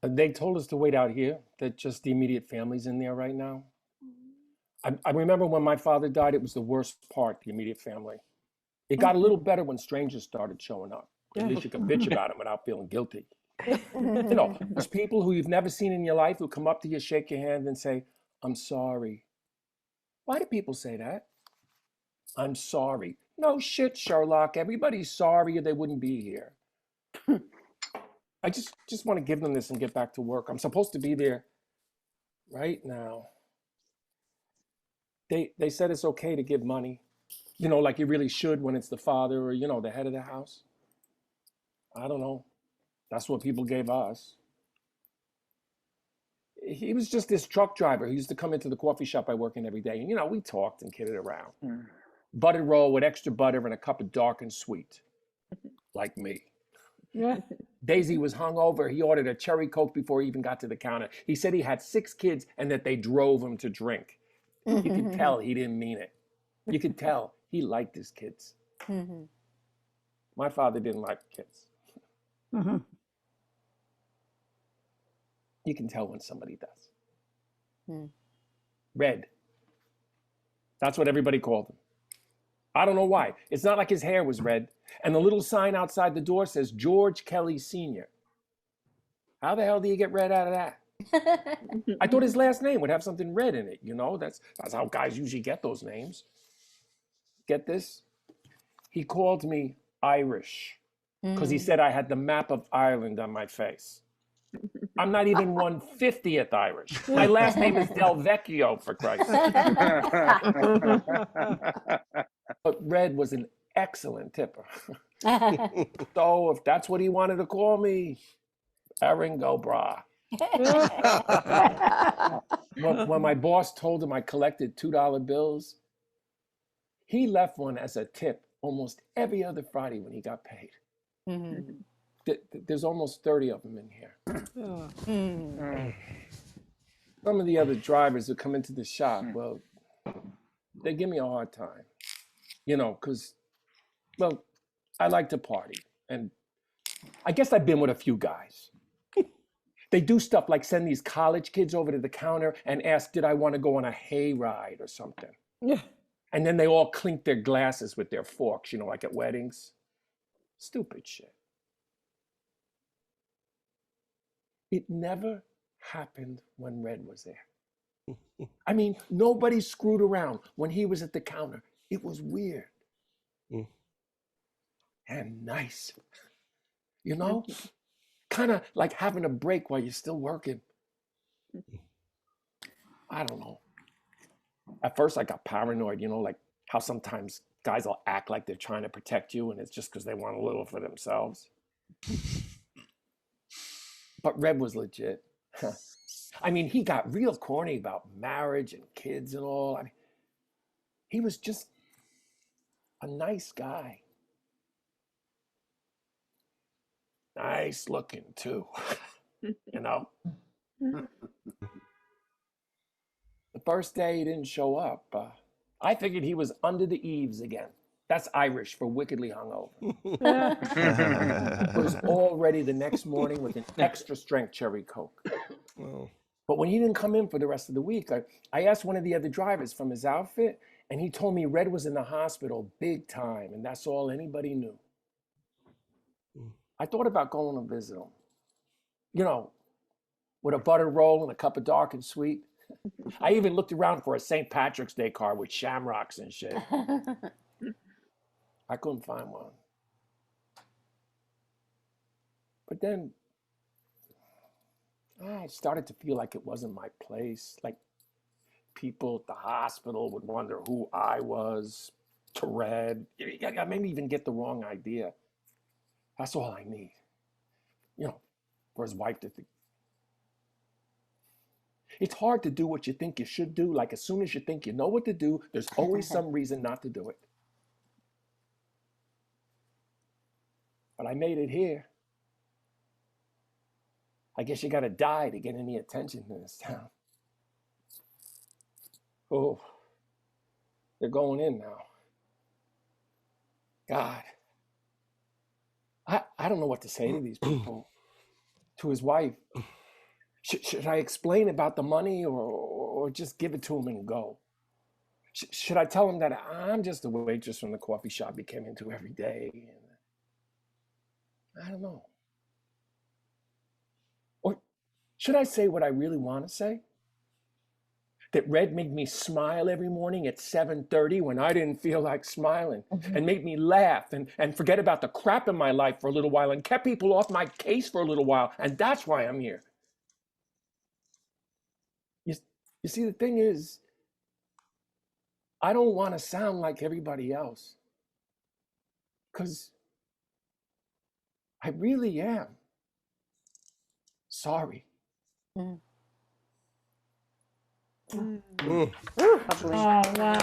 They told us to wait out here, that just the immediate family's in there right now. I remember when my father died, it was the worst part, the immediate family. It got a little better when strangers started showing up. At least you can bitch about them without feeling guilty. There's people who you've never seen in your life who come up to you, shake your hand, and say, I'm sorry. Why do people say that? I'm sorry. No shit, Sherlock. Everybody's sorry or they wouldn't be here. I just want to give them this and get back to work. I'm supposed to be there right now. They said it's okay to give money, like you really should when it's the father or, the head of the house. I don't know. That's what people gave us. He was just this truck driver. He used to come into the coffee shop I work in every day. And, we talked and kidded around. Buttered roll with extra butter and a cup of dark and sweet, like me. Daisy was hungover. He ordered a cherry Coke before he even got to the counter. He said he had 6 kids and that they drove him to drink. You could tell he didn't mean it. You could tell he liked his kids. My father didn't like kids. You can tell when somebody does. Red. That's what everybody called him. I don't know why. It's not like his hair was red. And the little sign outside the door says George Kelly Sr. How the hell do you get red out of that? I thought his last name would have something red in it, That's how guys usually get those names. Get this? He called me Irish because he said I had the map of Ireland on my face. I'm not even 1/50th Irish. My last name is Del Vecchio, for Christ's sake. But Red was an excellent tipper. So if that's what he wanted to call me, Eringo Bra. When my boss told him I collected $2 bills, he left one as a tip almost every other Friday when he got paid. There's almost 30 of them in here. Some of the other drivers who come into the shop, well, they give me a hard time, because, well, I like to party. And I guess I've been with a few guys. They do stuff like send these college kids over to the counter and ask, did I want to go on a hay ride or something? And then they all clink their glasses with their forks, like at weddings. Stupid shit. It never happened when Red was there. I mean, nobody screwed around when he was at the counter. It was weird. And nice. Kind of like having a break while you're still working. I don't know. At first I got paranoid, like how sometimes guys will act like they're trying to protect you and it's just because they want a little for themselves. But Red was legit. I mean, he got real corny about marriage and kids and all. I mean, he was just a nice guy. Nice looking too, The first day he didn't show up. I figured he was under the eaves again. That's Irish for wickedly hungover. Was all ready the next morning with an extra strength cherry Coke. But when he didn't come in for the rest of the week, I asked one of the other drivers from his outfit, and he told me Red was in the hospital big time, and that's all anybody knew. I thought about going to visit him, with a butter roll and a cup of dark and sweet. I even looked around for a St. Patrick's Day car with shamrocks and shit. I couldn't find one. But then I started to feel like it wasn't my place. Like people at the hospital would wonder who I was to Red. I maybe even get the wrong idea. That's all I need, for his wife to think. It's hard to do what you think you should do. Like as soon as you think you know what to do, there's always some reason not to do it. But I made it here. I guess you gotta die to get any attention in this town. Oh, they're going in now. God. I don't know what to say to these people. To his wife, Should I explain about the money or just give it to him and go? Should I tell him that I'm just a waitress from the coffee shop he came into every day? I don't know. Or should I say what I really want to say? That Red made me smile every morning at 7:30 when I didn't feel like smiling, and made me laugh and forget about the crap in my life for a little while and kept people off my case for a little while. And that's why I'm here. You see, the thing is, I don't want to sound like everybody else, because I really am sorry. Lovely. Oh, wow.